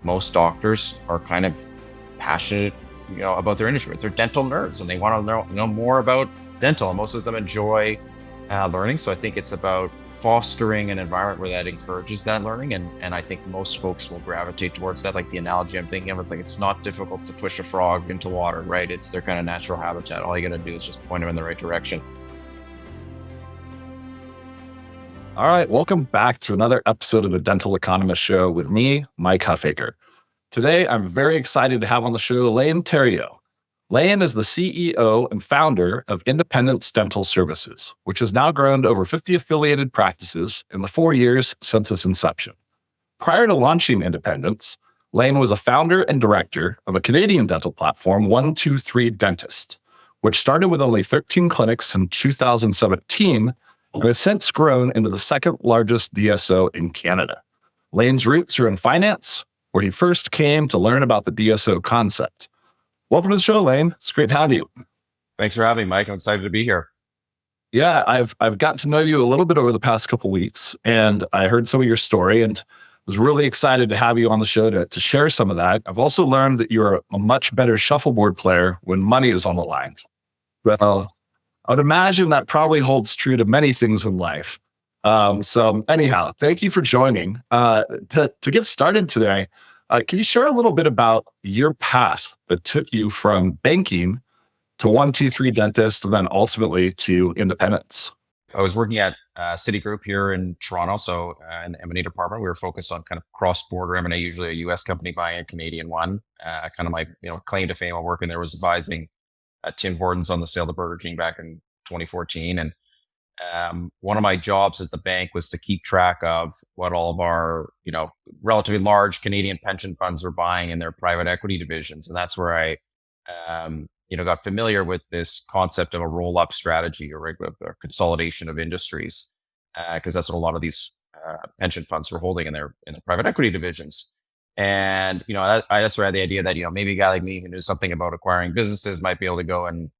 most doctors are kind of passionate, about their industry. They're dental nerds and they want to know more about dental. And most of them enjoy learning. So I think it's about fostering an environment where that encourages that learning. And I think most folks will gravitate towards that. Like the analogy I'm thinking of, it's like, it's not difficult to push a frog into water, right? It's their kind of natural habitat. All you got to do is just point them in the right direction. All right, welcome back to another episode of the Dental Economist Show with me, Mike Huffaker. Today, I'm very excited to have on the show Lane Theriault. Lane is the CEO and founder of Independence Dental Services, which has now grown to over 50 affiliated practices in the 4 years since its inception. Prior to launching Independence, Lane was a founder and director of a Canadian dental platform, 123 Dentist, which started with only 13 clinics in 2017 and has since grown into the second largest DSO in Canada. Lane's roots are in finance, where he first came to learn about the DSO concept. Welcome to the show, Lane. It's great to have you. Thanks for having me, Mike. I'm excited to be here. Yeah, I've gotten to know you a little bit over the past couple of weeks, and I heard some of your story and was really excited to have you on the show to share some of that. I've also learned that you're a much better shuffleboard player when money is on the line. Well, I would imagine that probably holds true to many things in life. So anyhow, thank you for joining. To get started today, can you share a little bit about your path that took you from banking to 123 Dentist and then ultimately to Independence? I was working at Citigroup here in Toronto, so in the M&A department. We were focused on kind of cross-border M&A, usually a U.S. company buying a Canadian one. Kind of my claim to fame while working there was advising Tim Hortons on the sale to Burger King back in 2014. And one of my jobs at the bank was to keep track of what all of our, relatively large Canadian pension funds were buying in their private equity divisions. And that's where I, got familiar with this concept of a roll-up strategy or a consolidation of industries, because that's what a lot of these pension funds were holding in the private equity divisions. And, that's where I had the idea that, maybe a guy like me who knew something about acquiring businesses might be able to go and,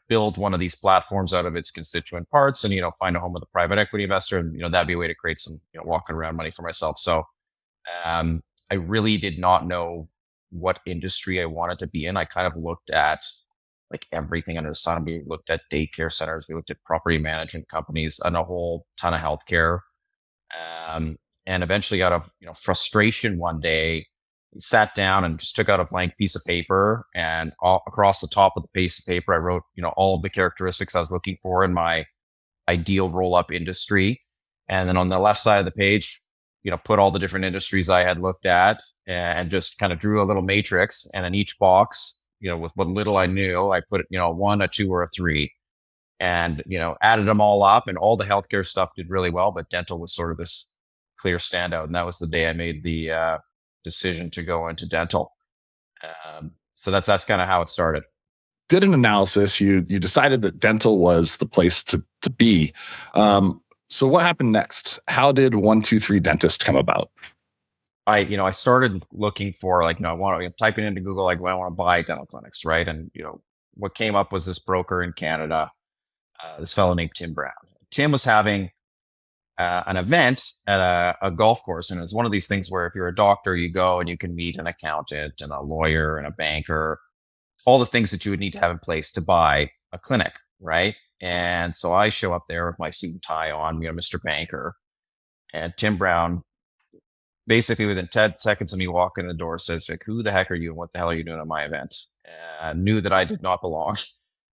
build one of these platforms out of its constituent parts and, find a home with a private equity investor. And, that'd be a way to create some, walking around money for myself. So I really did not know what industry I wanted to be in. I kind of looked at like everything under the sun. We looked at daycare centers. We looked at property management companies and a whole ton of healthcare. And eventually out of frustration one day, he sat down and just took out a blank piece of paper, and all across the top of the piece of paper, I wrote, all of the characteristics I was looking for in my ideal roll-up industry. And then on the left side of the page, put all the different industries I had looked at and just kind of drew a little matrix. And in each box, with what little I knew, I put, a 1, a 2, or a 3. And, added them all up, and all the healthcare stuff did really well, but dental was sort of this clear standout. And that was the day I made the decision to go into dental. So that's kind of how it started. Did an analysis. You decided that dental was the place to be. So what happened next? How did 123 Dentist come about? I started looking for I want to typing into Google, I want to buy dental clinics, right? And what came up was this broker in Canada, this fellow named Tim Brown. Tim was having an event at a golf course, and it's one of these things where if you're a doctor, you go and you can meet an accountant and a lawyer and a banker, all the things that you would need to have in place to buy a clinic, right? And so I show up there with my suit and tie on, Mr. Banker, and Tim Brown, basically within 10 seconds of me walking in the door, says, like, who the heck are you and what the hell are you doing at my event? And knew that I did not belong.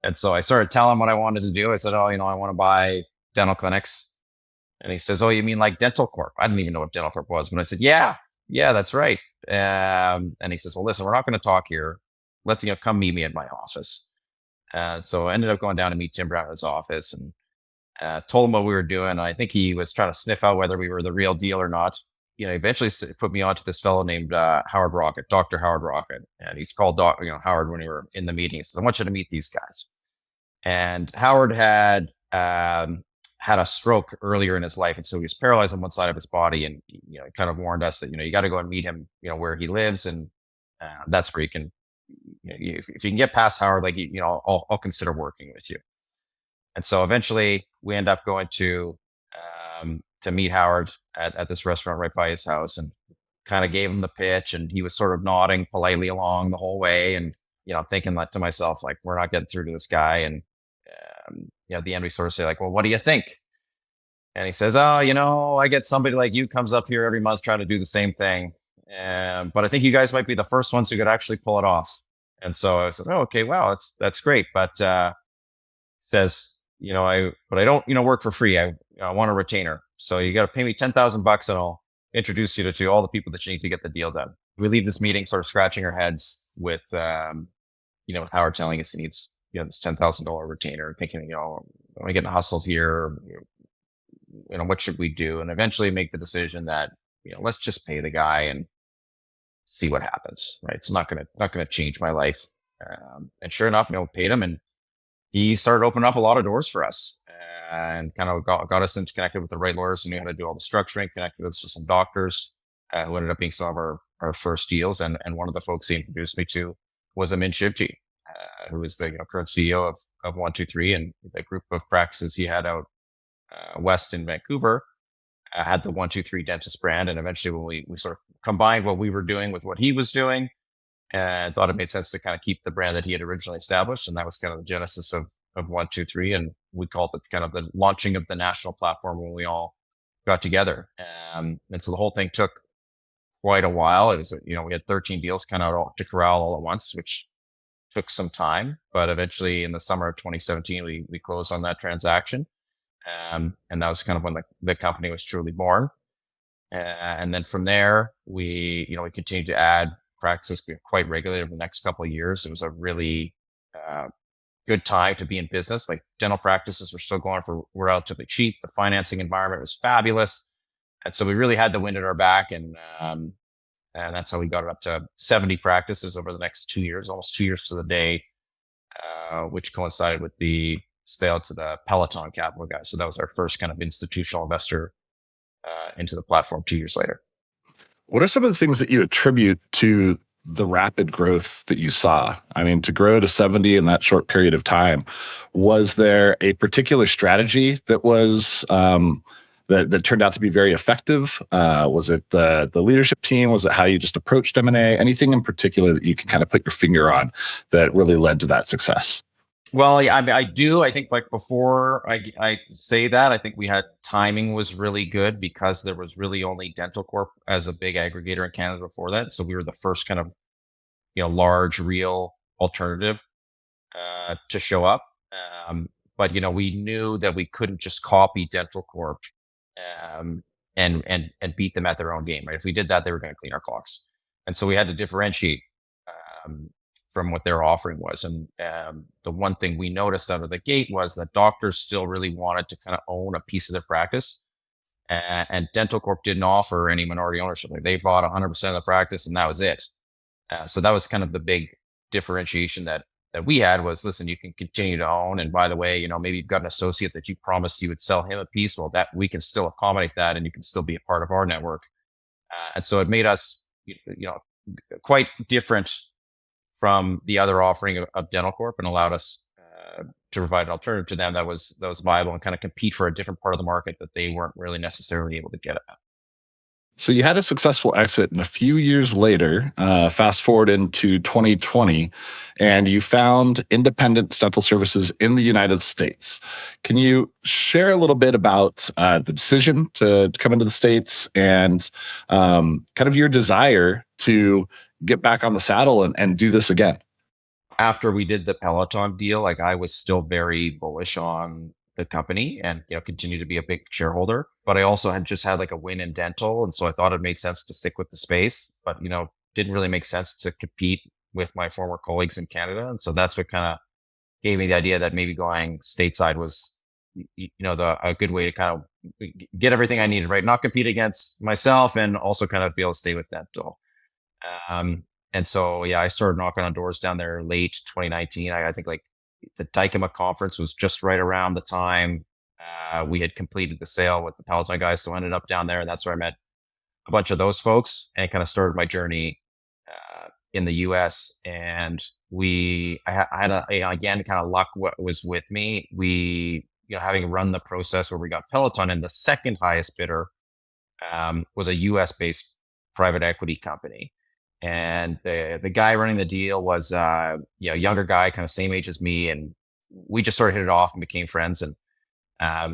And so I started telling him what I wanted to do. I said, I want to buy dental clinics. And he says, oh, you mean like Dental Corp? I didn't even know what Dental Corp was. But I said, yeah, that's right. And he says, well, listen, we're not going to talk here. Let's, come meet me at my office. So I ended up going down to meet Tim Brown at his office and told him what we were doing. I think he was trying to sniff out whether we were the real deal or not. Eventually put me on to this fellow named Howard Rocket, Dr. Howard Rocket. And he's called Howard when we were in the meeting. He says, I want you to meet these guys. And Howard had had a stroke earlier in his life. And so he was paralyzed on one side of his body. And, he kind of warned us that, you got to go and meet him, where he lives. And that's where you can, if you can get past Howard, I'll consider working with you. And so eventually we end up going to meet Howard at this restaurant right by his house. And kind of gave him the pitch, and he was sort of nodding politely along the whole way, and thinking like to myself, like, we're not getting through to this guy. And at the end we sort of say like, well, what do you think? And he says, oh, I get somebody like you comes up here every month trying to do the same thing, but I think you guys might be the first ones who could actually pull it off. And so I said, oh, okay, wow, that's great, but says, but I don't work for free. I want a retainer, so you got to pay me $10,000 and I'll introduce you to all the people that you need to get the deal done. We leave this meeting sort of scratching our heads with with Howard telling us he needs this $10,000 retainer, thinking, am I getting hustled here? What should we do? And eventually make the decision that let's just pay the guy and see what happens. Right? It's not gonna change my life. And sure enough, paid him, and he started opening up a lot of doors for us, and kind of got us into connected with the right lawyers who knew how to do all the structuring, connected us with some doctors who ended up being some of our first deals. And one of the folks he introduced me to was Amin Shivji, who is the current CEO of 123, and the group of practices he had out west in Vancouver had the 123 Dentist brand. And eventually when we sort of combined what we were doing with what he was doing, and thought it made sense to kind of keep the brand that he had originally established. And that was kind of the genesis of 123. And we called it kind of the launching of the national platform when we all got together. And so the whole thing took quite a while. It was, we had 13 deals kind of to corral all at once, which took some time. But eventually in the summer of 2017, we closed on that transaction. And that was kind of when the company was truly born. And then from there, we continued to add practices quite regularly over the next couple of years. It was a really good time to be in business. Like, dental practices were still going for relatively cheap. The financing environment was fabulous. And so we really had the wind at our back. And that's how we got it up to 70 practices over the next 2 years, almost 2 years to the day, which coincided with the sale to the Peloton Capital guys. So that was our first kind of institutional investor into the platform 2 years later. What are some of the things that you attribute to the rapid growth that you saw? I mean, to grow to 70 in that short period of time, was there a particular strategy that was that turned out to be very effective? Was it the leadership team? Was it how you just approached M&A? Anything in particular that you can kind of put your finger on that really led to that success? Well, yeah, I do. I think, like, before I say that, I think we had timing was really good because there was really only Dental Corp as a big aggregator in Canada before that. So we were the first kind of, large, real alternative to show up. But, we knew that we couldn't just copy Dental Corp and beat them at their own game, right? If we did that, they were going to clean our clocks. And so we had to differentiate from what their offering was. And the one thing we noticed out of the gate was that doctors still really wanted to kind of own a piece of their practice. And Dental Corp didn't offer any minority ownership. Like, they bought 100% of the practice and that was it. So that was kind of the big differentiation that we had was, listen, you can continue to own. And by the way, maybe you've got an associate that you promised you would sell him a piece. Well, that we can still accommodate that, and you can still be a part of our network. And so it made us, quite different from the other offering of Dental Corp, and allowed us to provide an alternative to them that was viable and kind of compete for a different part of the market that they weren't really necessarily able to get at. So you had a successful exit, and a few years later, fast forward into 2020, and you found independent dental services in the United States. Can you share a little bit about the decision to come into the States and kind of your desire to get back on the saddle and do this again? After we did the Peloton deal, like, I was still very bullish on the company and continue to be a big shareholder. But I also had just had like a win in dental, and so I thought it made sense to stick with the space. But didn't really make sense to compete with my former colleagues in Canada, and so that's what kind of gave me the idea that maybe going stateside was a good way to kind of get everything I needed, right? Not compete against myself, and also kind of be able to stay with dental. And so, yeah, I started knocking on doors down there late 2019. I think like the Dykema conference was just right around the time we had completed the sale with the Peloton guys. So I ended up down there, and that's where I met a bunch of those folks and kind of started my journey in the US. And I had again, kind of luck what was with me. We, having run the process where we got Peloton, and the second highest bidder was a US based private equity company. And the guy running the deal was younger guy, kind of same age as me, and we just sort of hit it off and became friends. And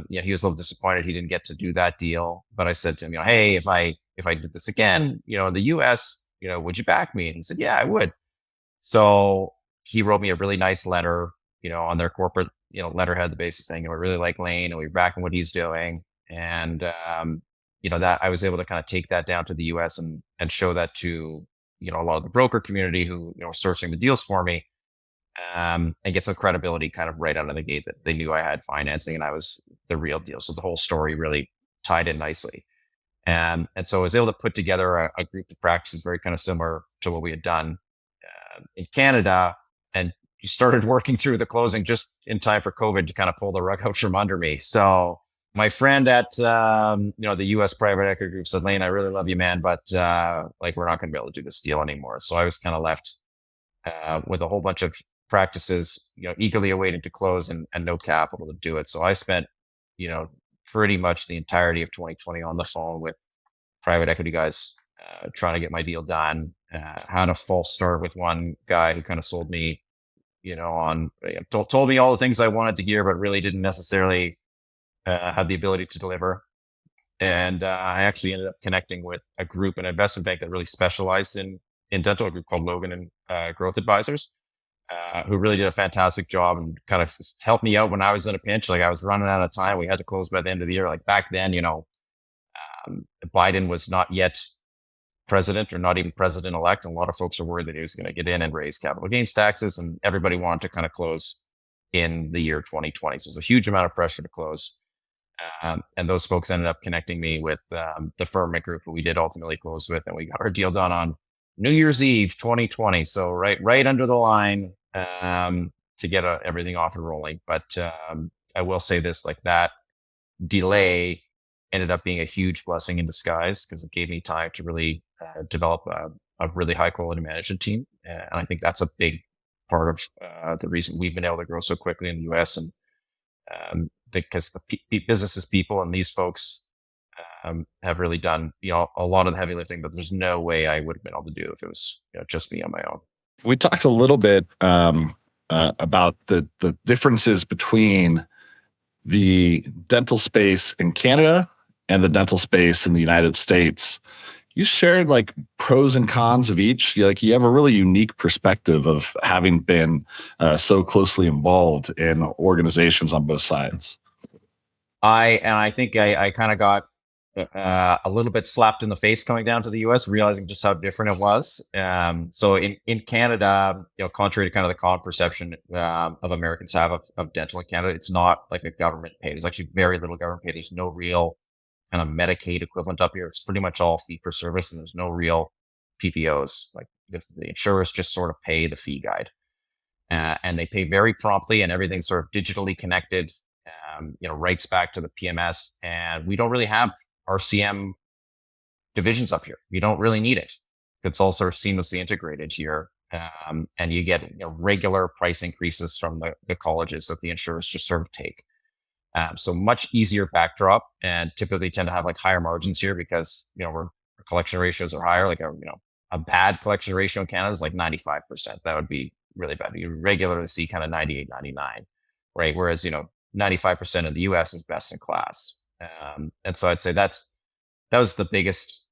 he was a little disappointed he didn't get to do that deal. But I said to him, hey, if I did this again, in the U.S., would you back me? And he said, yeah, I would. So he wrote me a really nice letter, on their corporate, letterhead, the basis saying, we really like Lane and we're backing what he's doing. And, that I was able to kind of take that down to the US and show that to, a lot of the broker community who, were sourcing the deals for me, and get some credibility kind of right out of the gate that they knew I had financing and I was the real deal. So the whole story really tied in nicely. And so I was able to put together a group of practices very kind of similar to what we had done in Canada, and you started working through the closing just in time for COVID to kind of pull the rug out from under me. So my friend at the U.S. private equity group said, Lane, I really love you, man, but we're not going to be able to do this deal anymore. So I was kind of left with a whole bunch of practices, eagerly awaiting to close and no capital to do it. So I spent, pretty much the entirety of 2020 on the phone with private equity guys, trying to get my deal done. Had a false start with one guy who kind of sold me, told me all the things I wanted to hear, but really didn't necessarily have the ability to deliver. And I actually ended up connecting with a group, an investment bank that really specialized in dental, a group called Logan and Growth Advisors, who really did a fantastic job and kind of helped me out when I was in a pinch. Like I was running out of time. We had to close by the end of the year. Like back then, Biden was not yet president or not even president elect. And a lot of folks are worried that he was going to get in and raise capital gains taxes. And everybody wanted to kind of close in the year 2020. So there's a huge amount of pressure to close. And those folks ended up connecting me with the Firmament Group who we did ultimately close with. And we got our deal done on New Year's Eve 2020. So right under the line to get everything off and rolling. But I will say this, like that delay ended up being a huge blessing in disguise because it gave me time to really develop a really high quality management team. And I think that's a big part of the reason we've been able to grow so quickly in the US. And because the business is people, and these folks have really done a lot of the heavy lifting that there's no way I would have been able to do if it was just me on my own. We talked a little bit about the differences between the dental space in Canada and the dental space in the United States. You shared like pros and cons of each. You have a really unique perspective of having been so closely involved in organizations on both sides. I think I kind of got a little bit slapped in the face coming down to the US, realizing just how different it was. So in Canada, contrary to kind of the common perception of Americans have of dental in Canada, it's not like a government paid. There's actually very little government paid. There's no real kind of Medicaid equivalent up here. It's pretty much all fee for service, and there's no real PPOs. Like the insurers just sort of pay the fee guide, and they pay very promptly, and everything's sort of digitally connected. Writes back to the PMS, and we don't really have RCM divisions up here. You don't really need it. It's all sort of seamlessly integrated here, and you get regular price increases from the colleges that the insurers just sort of take. So much easier backdrop, and typically tend to have like higher margins here because our collection ratios are higher. Like a bad collection ratio in Canada is like 95%. That would be really bad. You regularly see kind of 98, 99, right? Whereas 95% of the US is best in class. And so I'd say that was the biggest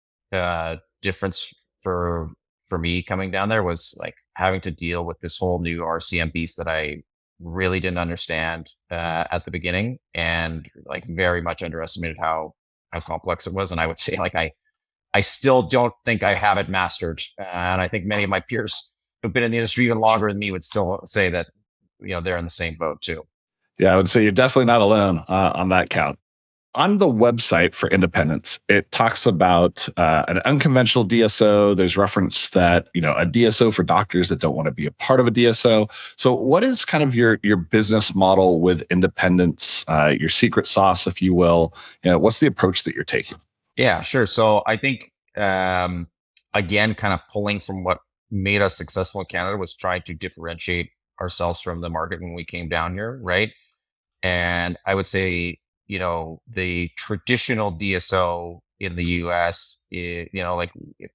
difference for me coming down there, was like having to deal with this whole new RCM beast that I really didn't understand at the beginning, and like very much underestimated how complex it was. And I would say like I still don't think I have it mastered. And I think many of my peers who've been in the industry even longer than me would still say that they're in the same boat too. Yeah, I would say you're definitely not alone on that count. On the website for independence, it talks about an unconventional DSO. There's reference that, a DSO for doctors that don't want to be a part of a DSO. So what is kind of your business model with independence, your secret sauce, if you will? What's the approach that you're taking? Yeah, sure. So I think, again, kind of pulling from what made us successful in Canada was trying to differentiate ourselves from the market when we came down here, right? And I would say, the traditional DSO in the US, like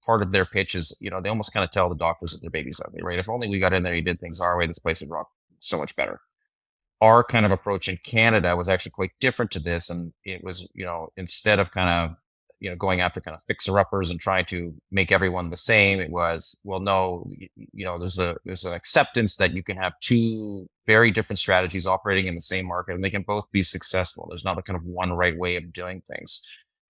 part of their pitch is, they almost kind of tell the doctors that their baby's ugly, right? If only we got in there, you did things our way, this place would rock so much better. Our kind of approach in Canada was actually quite different to this. And it was, instead of kind of, going after kind of fixer uppers and trying to make everyone the same, it was, well, no, there's an acceptance that you can have two very different strategies operating in the same market and they can both be successful. There's not a kind of one right way of doing things.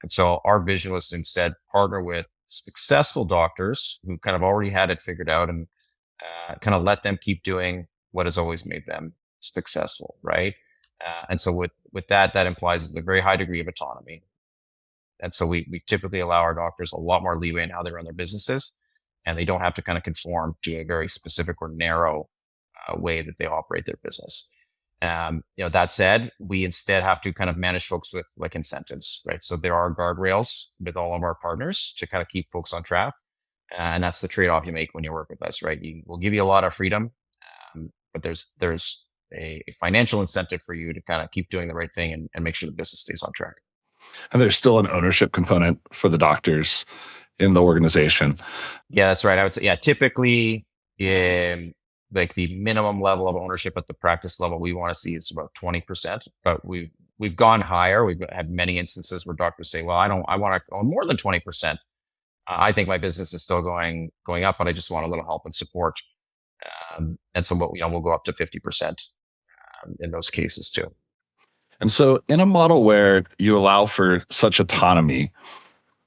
And so our vision was to instead partner with successful doctors who kind of already had it figured out and kind of let them keep doing what has always made them successful, right? And so with that implies a very high degree of autonomy. And so we typically allow our doctors a lot more leeway in how they run their businesses, and they don't have to kind of conform to a very specific or narrow way that they operate their business. That said, we instead have to kind of manage folks with like incentives, right? So there are guardrails with all of our partners to kind of keep folks on track. And that's the trade-off you make when you work with us, right? We'll give you a lot of freedom, but there's a financial incentive for you to kind of keep doing the right thing and make sure the business stays on track. And there's still an ownership component for the doctors in the organization. Yeah, that's right. I would say, yeah, typically in like the minimum level of ownership at the practice level we want to see is about 20%, but we've gone higher. We've had many instances where doctors say, well, I want to own more than 20%. I think my business is still going up, but I just want a little help and support. And so we'll go up to 50% in those cases too. And so in a model where you allow for such autonomy,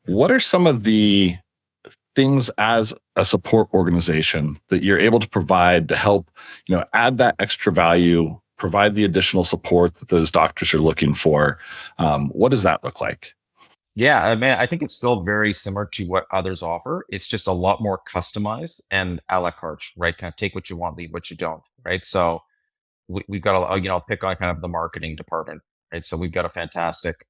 what are some of the things as a support organization that you're able to provide to help, add that extra value, provide the additional support that those doctors are looking for? What does that look like? Yeah, I mean, I think it's still very similar to what others offer. It's just a lot more customized and a la carte, right? Kind of take what you want, leave what you don't, right? So we've got I'll pick on kind of the marketing department, right? So we've got a fantastic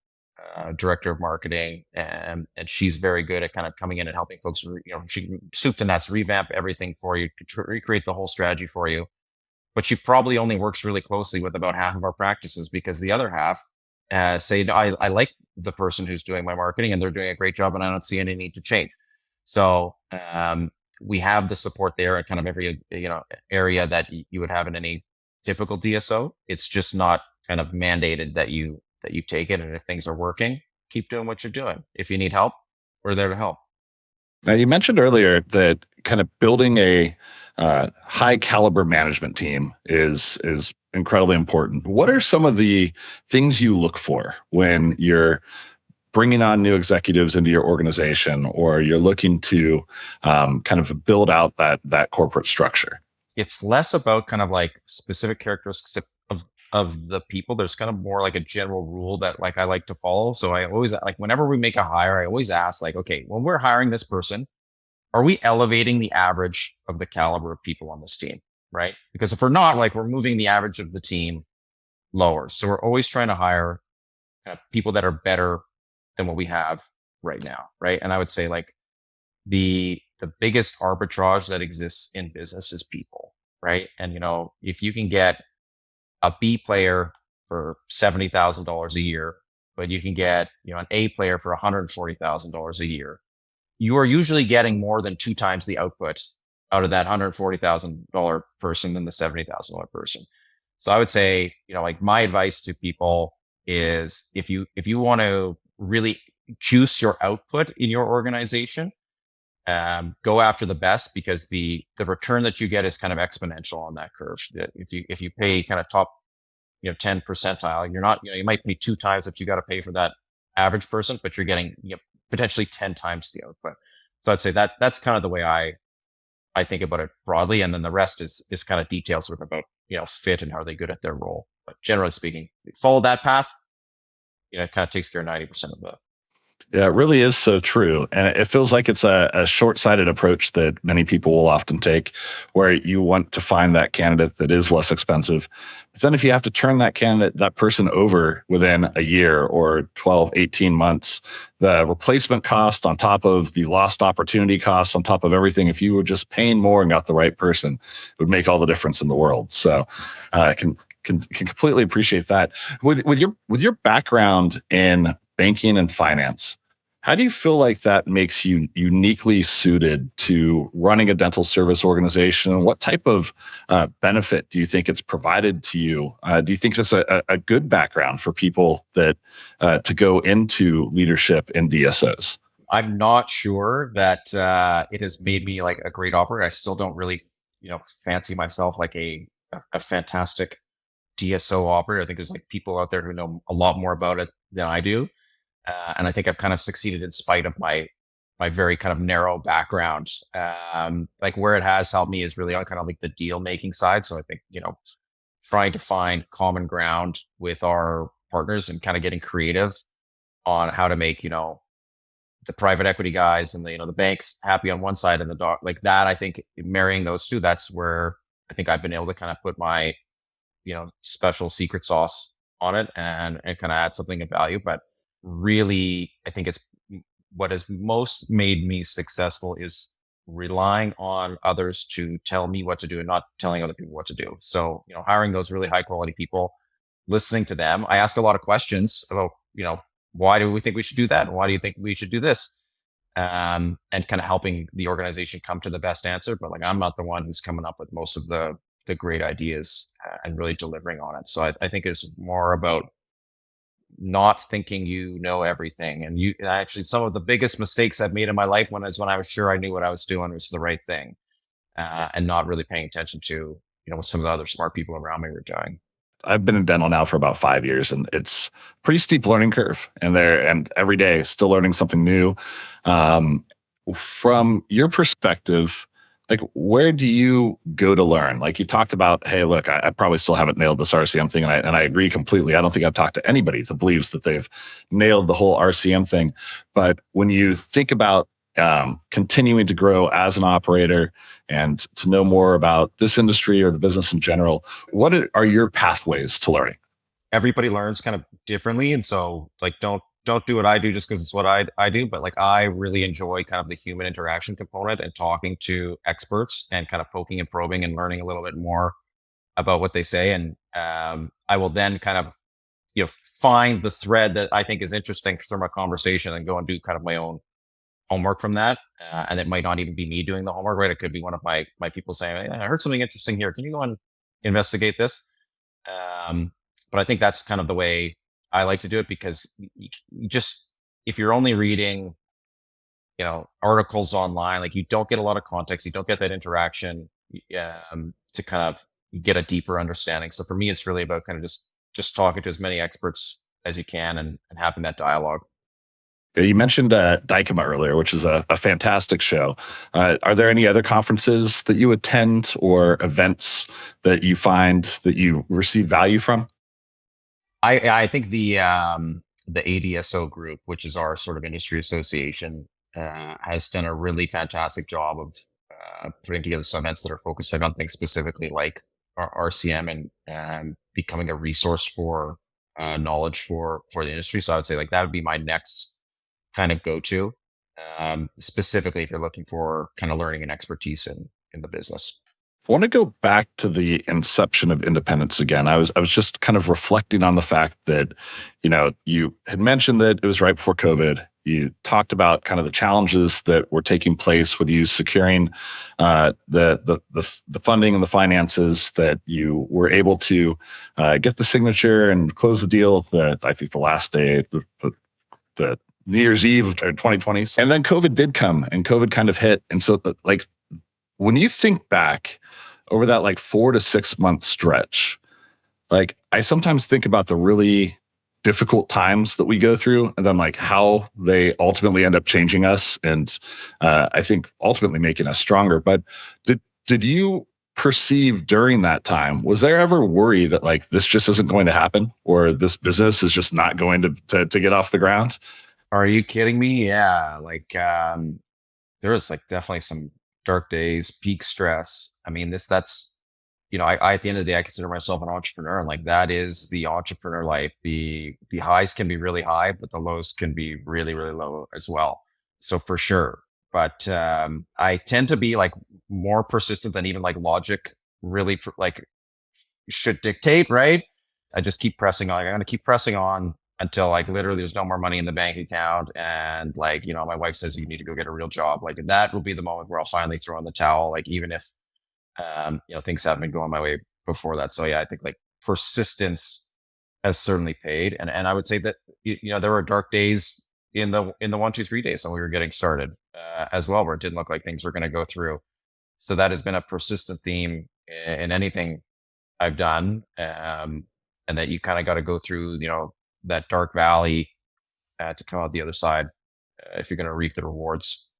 director of marketing, and she's very good at kind of coming in and helping folks. She can soup to nuts, revamp everything for you, recreate the whole strategy for you. But she probably only works really closely with about half of our practices because the other half say, no, I like the person who's doing my marketing and they're doing a great job, and I don't see any need to change. So we have the support there at kind of every area that you would have in any typical DSO. It's just not kind of mandated that you take it. And if things are working, keep doing what you're doing. If you need help, we're there to help. Now, you mentioned earlier that kind of building a high caliber management team is incredibly important. What are some of the things you look for when you're bringing on new executives into your organization, or you're looking to kind of build out that corporate structure? It's less about kind of like specific characteristics of the people. There's kind of more like a general rule that like I like to follow. So I always like whenever we make a hire, I always ask like, okay, when we're hiring this person, are we elevating the average of the caliber of people on this team, right? Because if we're not, like we're moving the average of the team lower. So we're always trying to hire people that are better than what we have right now, right? And I would say like the biggest arbitrage that exists in business is people, right? And if you can get a B player for $70,000 a year, but you can get an A player for $140,000 a year, you are usually getting more than 2 times the output out of that $140,000 person than the $70,000 person. So I would say, like my advice to people is if you want to really juice your output in your organization, go after the best, because the return that you get is kind of exponential on that curve. If you pay kind of top 10 percentile, you're not you might pay 2 times what you got to pay for that average person, but you're getting potentially 10 times the output. So I'd say that's kind of the way I think about it broadly, and then the rest is kind of details sort of about fit and how they're good at their role. But generally speaking, follow that path. It kind of takes care of 90% of the. Yeah, it really is so true. And it feels like it's a short-sighted approach that many people will often take, where you want to find that candidate that is less expensive. But then if you have to turn that person over within a year or 12, 18 months, the replacement cost on top of the lost opportunity costs on top of everything, if you were just paying more and got the right person, it would make all the difference in the world. So I can completely appreciate that. With your background in banking and finance, How do you feel like that makes you uniquely suited to running a dental service organization? What type of benefit do you think it's provided to you? Do you think it's a good background for people that to go into leadership in DSOs? I'm not sure that it has made me like a great operator. I still don't really, fancy myself like a fantastic DSO operator. I think there's like people out there who know a lot more about it than I do. And I think I've kind of succeeded in spite of my very kind of narrow background. Like where it has helped me is really on kind of like the deal making side. So I think, trying to find common ground with our partners and kind of getting creative on how to make, the private equity guys and the banks happy on one side and the dog like that. I think marrying those two, that's where I think I've been able to kind of put my, special secret sauce on it and kind of add something of value. But really, I think it's what has most made me successful is relying on others to tell me what to do and not telling other people what to do. So, hiring those really high quality people, listening to them. I ask a lot of questions about, why do we think we should do that? Why do you think we should do this? And kind of helping the organization come to the best answer. But like, I'm not the one who's coming up with most of the great ideas and really delivering on it. So I think it's more about not thinking you know everything. And actually, some of the biggest mistakes I've made in my life when I was sure I knew what I was doing was the right thing, and not really paying attention to what some of the other smart people around me were doing. I've been in dental now for about 5 years, and it's pretty steep learning curve. And every day still learning something new. Um, from your perspective, like where do you go to learn? Like you talked about, hey, look, I probably still haven't nailed this RCM thing, and I agree completely. I don't think I've talked to anybody that believes that they've nailed the whole RCM thing. But when you think about continuing to grow as an operator and to know more about this industry or the business in general, what are your pathways to learning? Everybody learns kind of differently, and so like don't do what I do just because it's what I do. But like I really enjoy kind of the human interaction component and talking to experts and kind of poking and probing and learning a little bit more about what they say. And I will then kind of find the thread that I think is interesting from a conversation and go and do kind of my own homework from that. And it might not even be me doing the homework, right? It could be one of my people saying, "Hey, I heard something interesting here. Can you go and investigate this?" But I think that's kind of the way I like to do it because you just, if you're only reading, articles online, like you don't get a lot of context, you don't get that interaction to kind of get a deeper understanding. So for me, it's really about kind of just talking to as many experts as you can and having that dialogue. You mentioned Dykema earlier, which is a fantastic show. Are there any other conferences that you attend or events that you find that you receive value from? I think the ADSO group, which is our sort of industry association, has done a really fantastic job of putting together some events that are focusing on things specifically like RCM and becoming a resource for knowledge for the industry. So I would say like that would be my next kind of go to, specifically if you're looking for kind of learning and expertise in the business. I want to go back to the inception of independence again. I was just kind of reflecting on the fact that, you had mentioned that it was right before COVID. You talked about kind of the challenges that were taking place with you securing the funding and the finances that you were able to get the signature and close the deal. That I think the last day, the New Year's Eve of 2020, and then COVID did come, and COVID kind of hit, and so like when you think back over that like 4 to 6 month stretch, like I sometimes think about the really difficult times that we go through and then like how they ultimately end up changing us and I think ultimately making us stronger. But did you perceive during that time, was there ever worry that like this just isn't going to happen or this business is just not going to get off the ground? Are you kidding me? Yeah, like there was like definitely some dark days, peak stress. I mean, that's I at the end of the day, I consider myself an entrepreneur, and like that is the entrepreneur life. The highs can be really high, but the lows can be really really low as well. So for sure, but I tend to be like more persistent than even like logic really should dictate, right? I just keep pressing on. I'm going to keep pressing on until like literally there's no more money in the bank account. And like, my wife says you need to go get a real job. Like that will be the moment where I'll finally throw in the towel. Like even if, things haven't been going my way before that. So yeah, I think like persistence has certainly paid. And I would say that, there were dark days in the 1, 2, 3 days when we were getting started as well, where it didn't look like things were going to go through. So that has been a persistent theme in anything I've done. And that you kind of got to go through, that dark valley to come out the other side if you're going to reap the rewards.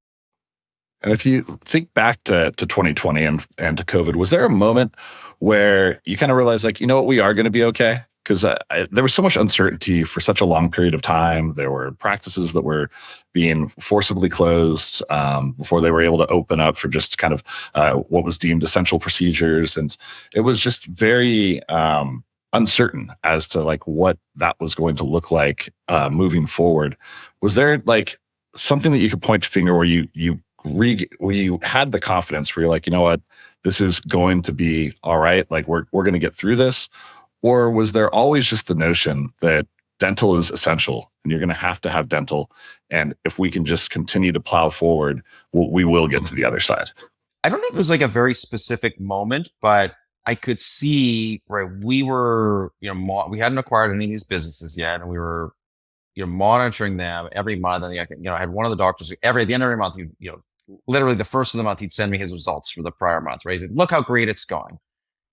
And if you think back to 2020 and to COVID, was there a moment where you kind of realized, like, you know what, we are going to be okay? Because there was so much uncertainty for such a long period of time. There were practices that were being forcibly closed before they were able to open up for just kind of what was deemed essential procedures. And it was just very uncertain as to like what that was going to look like moving forward. Was there like something that you could point to finger where where you had the confidence where you're like, you know what, this is going to be all right. Like we're going to get through this. Or was there always just the notion that dental is essential and you're going to have dental? And if we can just continue to plow forward, we will get to the other side. I don't know if it was like a very specific moment, but I could see, right, we were, we hadn't acquired any of these businesses yet, and we were, monitoring them every month. And I had one of the doctors at the end of every month, literally the first of the month, he'd send me his results for the prior month, right? He said, look how great it's going,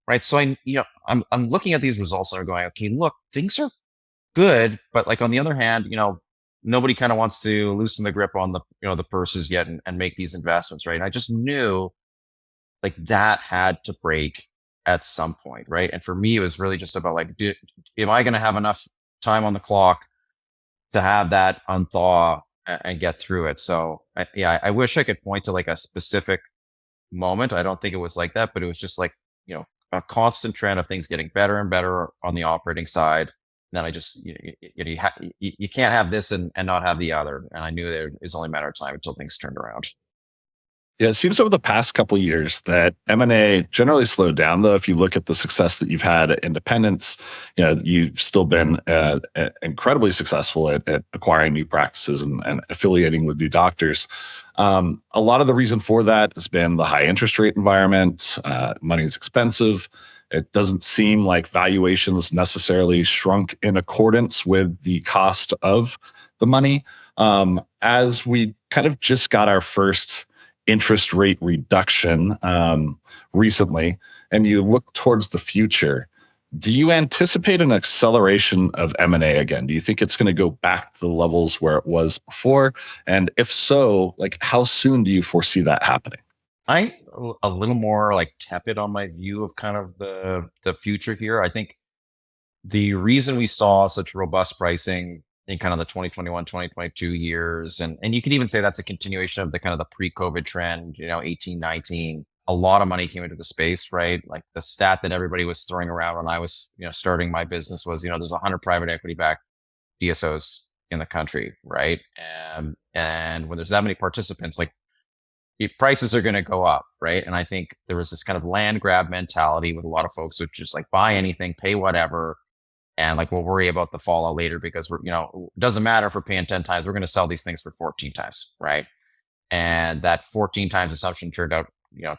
right? So I'm looking at these results and I'm going, okay, look, things are good, but like on the other hand, nobody kind of wants to loosen the grip on the purses yet and make these investments, right? And I just knew like that had to break at some point, right? And for me, it was really just about like, am I going to have enough time on the clock to have that unthaw and get through it? So I wish I could point to like a specific moment. I don't think it was like that, but it was just like, a constant trend of things getting better and better on the operating side. And then I just, you can't have this and not have the other. And I knew that it was only a matter of time until things turned around. Yeah, it seems over the past couple of years that M&A generally slowed down. Though, if you look at the success that you've had at Independence, you've still been incredibly successful at acquiring new practices and affiliating with new doctors. A lot of the reason for that has been the high interest rate environment. Money is expensive. It doesn't seem like valuations necessarily shrunk in accordance with the cost of the money. As we kind of just got our first interest rate reduction recently, and you look towards the future, do you anticipate an acceleration of M&A again? Do you think it's going to go back to the levels where it was before? And if so, like how soon do you foresee that happening? I a little more like tepid on my view of kind of the future here. I think the reason we saw such robust pricing in kind of the 2021, 2022 years, and you could even say that's a continuation of the kind of the pre-COVID trend, 18, 19, a lot of money came into the space, right? Like the stat that everybody was throwing around when I was, starting my business was, there's 100 private equity backed DSOs in the country, right? And when there's that many participants, like if prices are going to go up, right? And I think there was this kind of land grab mentality with a lot of folks, which just like buy anything, pay whatever, and like we'll worry about the fallout later because we're, it doesn't matter if we're paying 10 times, we're going to sell these things for 14 times, right? And that 14 times assumption turned out,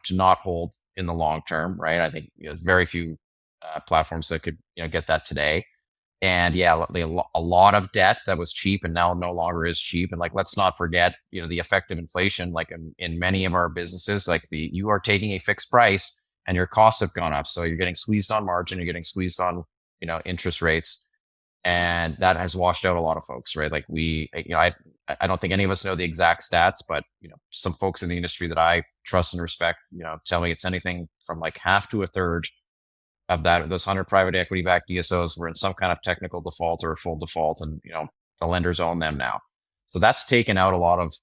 to not hold in the long term, right? I think there's very few platforms that could, get that today. And yeah, a lot of debt that was cheap and now no longer is cheap. And like, let's not forget, the effect of inflation, like in many of our businesses, like you are taking a fixed price and your costs have gone up. So you're getting squeezed on margin, you're getting squeezed on, interest rates. And that has washed out a lot of folks, right? Like I don't think any of us know the exact stats, but, some folks in the industry that I trust and respect, tell me it's anything from like half to a third of those 100 private equity backed DSOs were in some kind of technical default or a full default, and the lenders own them now. So that's taken out a lot of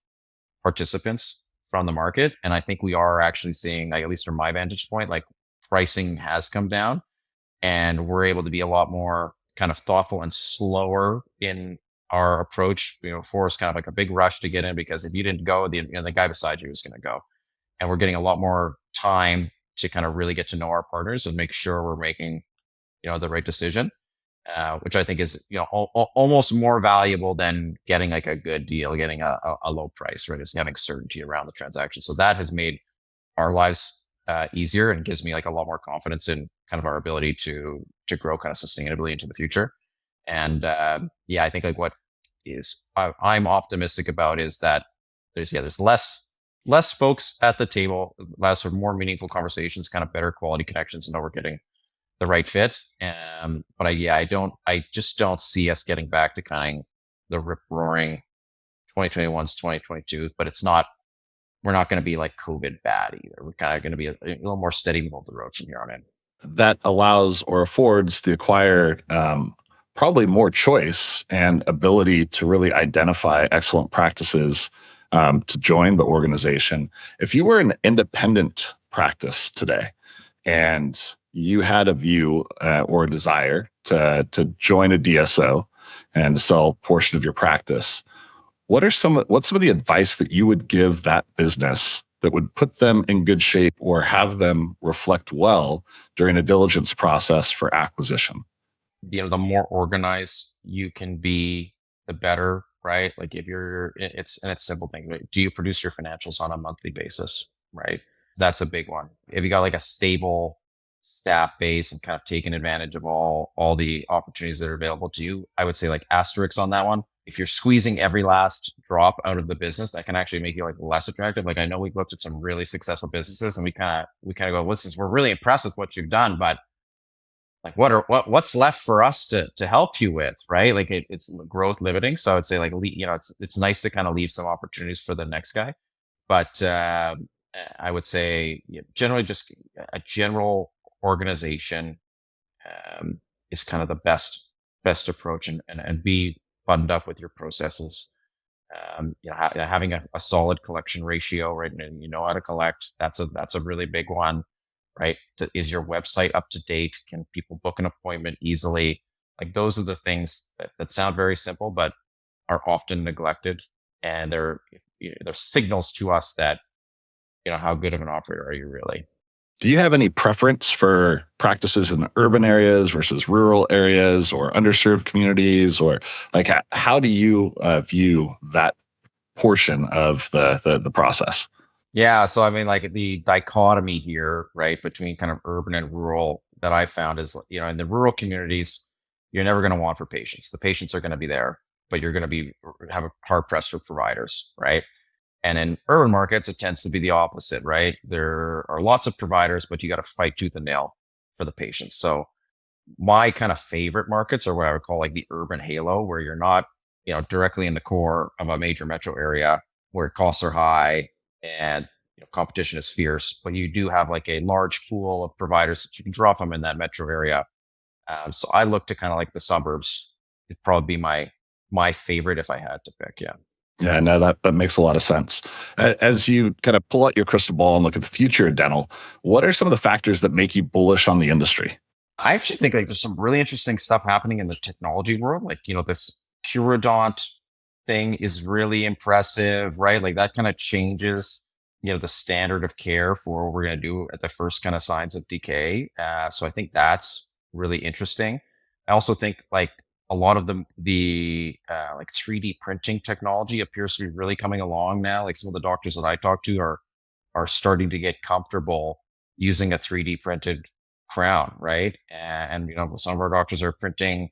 participants from the market, and I think we are actually seeing, like, at least from my vantage point, like pricing has come down, and we're able to be a lot more kind of thoughtful and slower in our approach. Before it's kind of like a big rush to get in because if you didn't go, the guy beside you was going to go, and we're getting a lot more time to kind of really get to know our partners and make sure we're making, the right decision. which I think is almost more valuable than getting like a good deal, getting a low price, right? Is having certainty around the transaction. So that has made our lives easier and gives me like a lot more confidence in kind of our ability to grow kind of sustainably into the future. And I think like what is I'm optimistic about is that there's less folks at the table, less or more meaningful conversations, kind of better quality connections, and know we're getting the right fit. But I just don't see us getting back to kind of the rip roaring 2021's 2022. But we're not going to be like COVID bad either. We're kind of going to be a little more steady middle of the road from here on in. That allows or affords the acquirer probably more choice and ability to really identify excellent practices to join the organization. If you were an independent practice today and you had a view or a desire to join a DSO and sell a portion of your practice, what's some of the advice that you would give that business that would put them in good shape or have them reflect well during a diligence process for acquisition? The more organized you can be, the better, right? Like if it's simple thing. Right? Do you produce your financials on a monthly basis, right? That's a big one. If you got like a stable staff base and kind of taking advantage of all the opportunities that are available to you, I would say like asterisks on that one. If you're squeezing every last drop out of the business, that can actually make you like less attractive. Like I know we've looked at some really successful businesses and we kind of go, we're really impressed with what you've done, but like what's left for us to help you with, right? Like it's growth limiting. So I would say like, it's nice to kind of leave some opportunities for the next guy. But I would say generally just a general organization is kind of the best approach, and be buttoned up with your processes. Having a solid collection ratio, right? And you know how to collect. That's a really big one, right? Is your website up to date? Can people book an appointment easily? Like those are the things that sound very simple, but are often neglected, and they're signals to us that how good of an operator are you really. Do you have any preference for practices in urban areas versus rural areas or underserved communities, or like how do you view that portion of the process? Yeah. So, I mean, like the dichotomy here, right, between kind of urban and rural that I found is, in the rural communities, you're never going to want for patients. The patients are going to be there, but you're going to have a hard pressed for providers, right? And in urban markets, it tends to be the opposite, right? There are lots of providers, but you got to fight tooth and nail for the patients. So my kind of favorite markets are what I would call like the urban halo, where you're not, directly in the core of a major metro area where costs are high and competition is fierce, but you do have like a large pool of providers that you can draw from in that metro area. So I look to kind of like the suburbs. It'd probably be my favorite if I had to pick. Yeah. Yeah, no, that makes a lot of sense. As you kind of pull out your crystal ball and look at the future of dental, what are some of the factors that make you bullish on the industry? I actually think like there's some really interesting stuff happening in the technology world. Like, this Curodont thing is really impressive, right? Like that kind of changes, the standard of care for what we're going to do at the first kind of signs of decay. So I think that's really interesting. I also think like a lot of the like 3D printing technology appears to be really coming along now. Like some of the doctors that I talk to are starting to get comfortable using a 3D printed crown, right? And some of our doctors are printing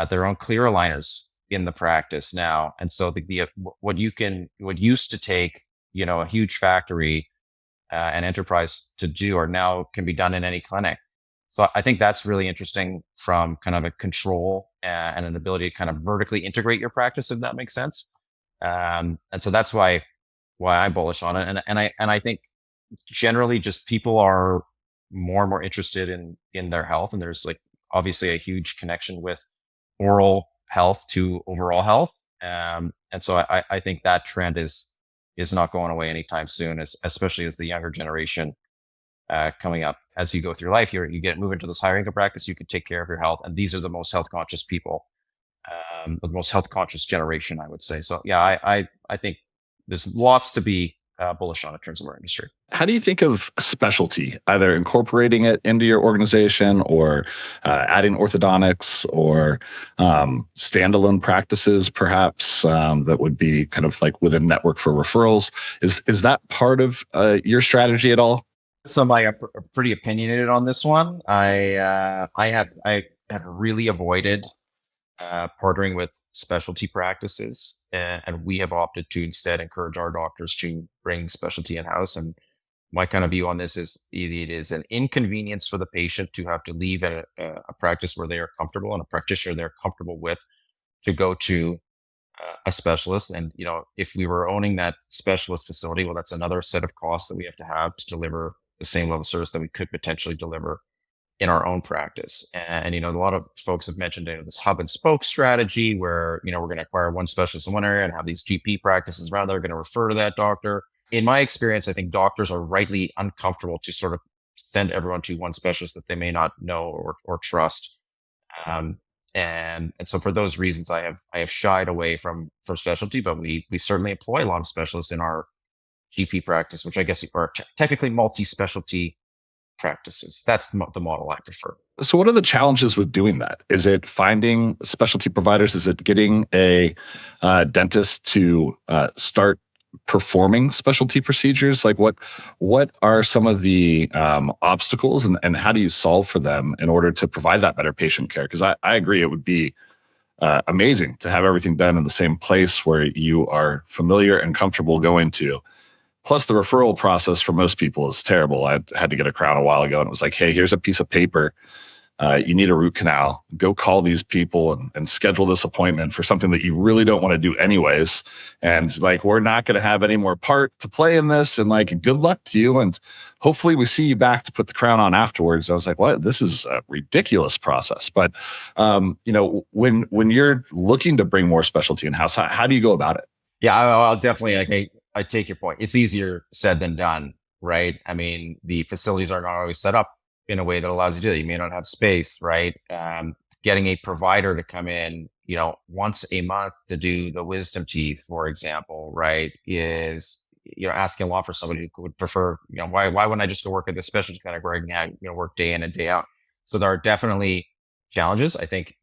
their own clear aligners in the practice now. And so what used to take a huge factory and enterprise to do, or now can be done in any clinic. So I think that's really interesting from kind of a control and an ability to kind of vertically integrate your practice, if that makes sense. And so that's why I'm bullish on it. And I think generally just people are more and more interested in their health, and there's like obviously a huge connection with oral health to overall health. And so I think that trend is not going away anytime soon, especially as the younger generation coming up. As you go through life, you get move into this higher income practice, you can take care of your health, and these are the most health conscious people, the most health conscious generation, I would say. So yeah, I think there's lots to be bullish on in terms of our industry. How do you think of specialty, either incorporating it into your organization or adding orthodontics or standalone practices, perhaps that would be kind of like within network for referrals? Is that part of your strategy at all? So I'm pretty opinionated on this one. I have really avoided partnering with specialty practices, and we have opted to instead encourage our doctors to bring specialty in house. And my kind of view on this is it is an inconvenience for the patient to have to leave a practice where they are comfortable and a practitioner they're comfortable with to go to a specialist. And if we were owning that specialist facility, well, that's another set of costs that we have to deliver the same level of service that we could potentially deliver in our own practice. And a lot of folks have mentioned this hub and spoke strategy where we're going to acquire one specialist in one area and have these GP practices around that are going to refer to that doctor. In my experience, I think doctors are rightly uncomfortable to sort of send everyone to one specialist that they may not know or trust. And so for those reasons, I have shied away from specialty, but we certainly employ a lot of specialists in our GP practice, which I guess are technically multi-specialty practices. That's the model I prefer. So, what are the challenges with doing that? Is it finding specialty providers? Is it getting a dentist to start performing specialty procedures? Like, what are some of the obstacles, and how do you solve for them in order to provide that better patient care? Because I agree, it would be amazing to have everything done in the same place where you are familiar and comfortable going to. Plus, the referral process for most people is terrible. I had to get a crown a while ago, and it was like, hey, here's a piece of paper. You need a root canal. Go call these people and schedule this appointment for something that you really don't want to do anyways. And like, we're not going to have any more part to play in this. And like, good luck to you. And hopefully we see you back to put the crown on afterwards. I was like, what? This is a ridiculous process. But, when you're looking to bring more specialty in-house, how do you go about it? Yeah, I'll definitely, I take your point. It's easier said than done, right? I mean, the facilities are not always set up in a way that allows you to do that. You may not have space, right? Getting a provider to come in, once a month to do the wisdom teeth, for example, right, is asking a lot for somebody who would prefer, why wouldn't I just go work at this specialty clinic where I can work day in and day out? So there are definitely challenges. I think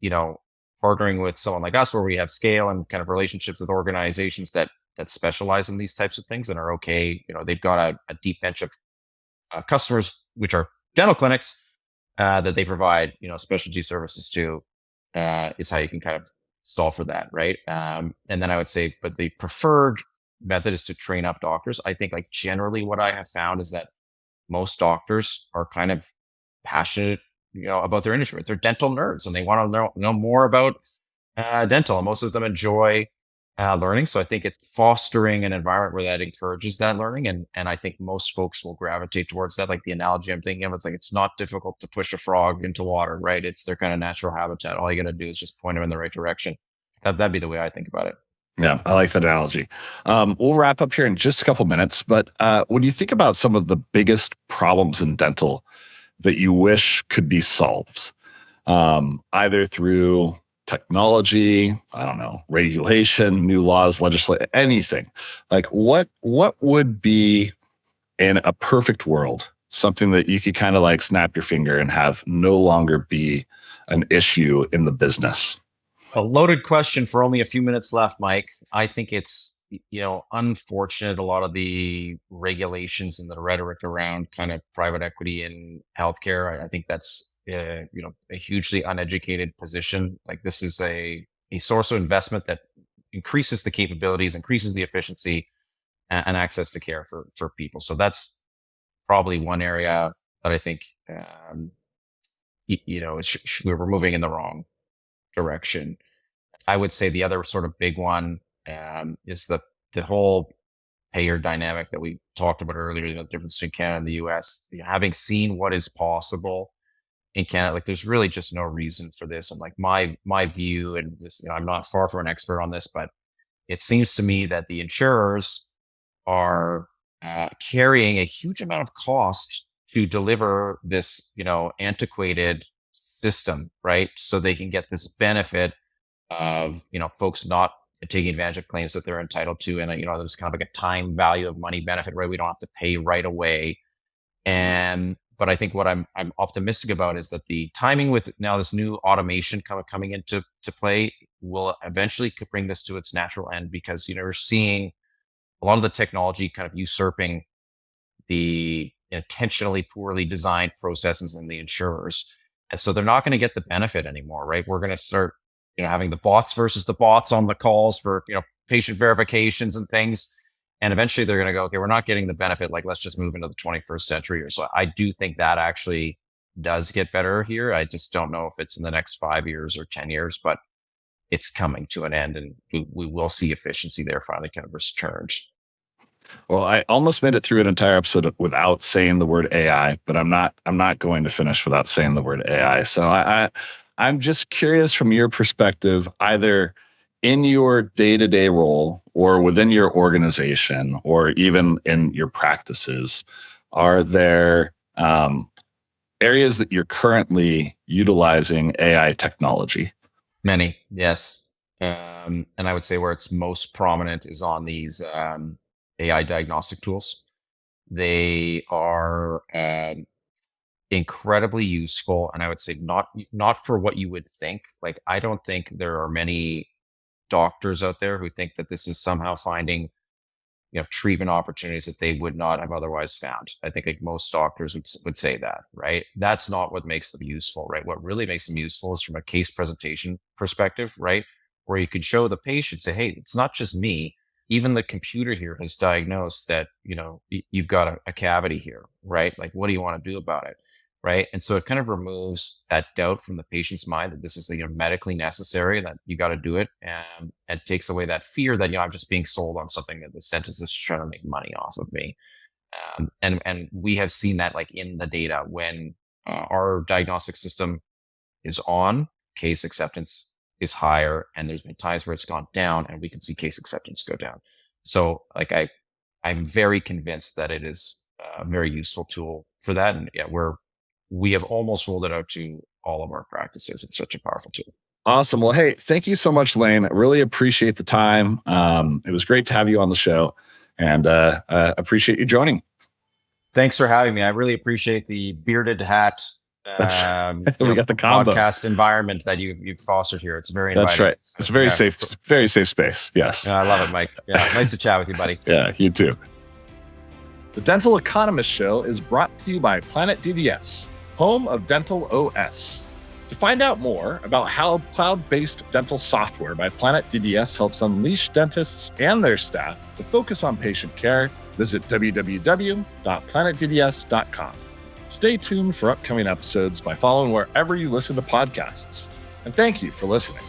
partnering with someone like us, where we have scale and kind of relationships with organizations that specialize in these types of things and are okay. They've got a deep bench of customers, which are dental clinics that they provide, specialty services to, is how you can kind of solve for that, right? And then I would say, but the preferred method is to train up doctors. I think like generally what I have found is that most doctors are kind of passionate, about their industry. They're dental nerds and they want to know more about dental. And most of them enjoy learning. So I think it's fostering an environment where that encourages that learning. And I think most folks will gravitate towards that. Like the analogy I'm thinking of, it's like, it's not difficult to push a frog into water, right? It's their kind of natural habitat. All you got to do is just point them in the right direction. That'd be the way I think about it. Yeah, I like that analogy. We'll wrap up here in just a couple minutes, but when you think about some of the biggest problems in dental that you wish could be solved, either through technology, I don't know, regulation, new laws, legislation, anything, like what would be in a perfect world, something that you could kind of like snap your finger and have no longer be an issue in the business? A loaded question for only a few minutes left, Mike. I think it's, unfortunate. A lot of the regulations and the rhetoric around kind of private equity in healthcare, I think that's, a hugely uneducated position. Like this is a source of investment that increases the capabilities, increases the efficiency and access to care for people. So that's probably one area that I think, we're moving in the wrong direction. I would say the other sort of big one is the whole payer dynamic that we talked about earlier, the difference between Canada and the US. Having seen what is possible in Canada, like there's really just no reason for this. And like my view, and this, I'm not far from an expert on this, but it seems to me that the insurers are carrying a huge amount of cost to deliver this, antiquated system, right? So they can get this benefit of, folks not taking advantage of claims that they're entitled to. And, there's kind of like a time value of money benefit, right? We don't have to pay right away. But I think what I'm optimistic about is that the timing with now this new automation coming into play will eventually bring this to its natural end, because we're seeing a lot of the technology kind of usurping the intentionally poorly designed processes in the insurers, and so they're not going to get the benefit anymore, right? We're going to start having the bots versus the bots on the calls for patient verifications and things. And eventually they're going to go, okay, we're not getting the benefit. Like, let's just move into the 21st century. Or so I do think that actually does get better here. I just don't know if it's in the next 5 years or 10 years, but it's coming to an end, and we will see efficiency there finally kind of returned. Well, I almost made it through an entire episode without saying the word AI, but I'm not going to finish without saying the word AI. So I'm just curious, from your perspective, either in your day-to-day role or within your organization or even in your practices, are there areas that you're currently utilizing AI technology? Many, yes. And I would say where it's most prominent is on these AI diagnostic tools. They are incredibly useful, and I would say not for what you would think. Like, I don't think there are many doctors out there who think that this is somehow finding treatment opportunities that they would not have otherwise found. I think like most doctors would say that, right? That's not what makes them useful, right? What really makes them useful is from a case presentation perspective, right? Where you can show the patient, say, hey, it's not just me. Even the computer here has diagnosed that, you've got a cavity here, right? Like, what do you want to do about it? Right. And so it kind of removes that doubt from the patient's mind that this is medically necessary, that you got to do it. And it takes away that fear that, I'm just being sold on something that this dentist is trying to make money off of me. And we have seen that like in the data when our diagnostic system is on, case acceptance is higher. And there's been times where it's gone down, and we can see case acceptance go down. So like I'm very convinced that it is a very useful tool for that. And yeah, we have almost rolled it out to all of our practices. It's such a powerful tool. Awesome. Well, hey, thank you so much, Lane. I really appreciate the time. It was great to have you on the show, and appreciate you joining. Thanks for having me. I really appreciate the bearded hat We got the combo podcast environment that you've fostered here. It's very inviting. That's right. It's a very safe space. Yes. I love it, Mike. Yeah. Nice to chat with you, buddy. Yeah, you too. The Dental Economist Show is brought to you by Planet DDS, home of Dental OS. To find out more about how cloud-based dental software by Planet DDS helps unleash dentists and their staff to focus on patient care, visit www.planetdds.com. Stay tuned for upcoming episodes by following wherever you listen to podcasts. And thank you for listening.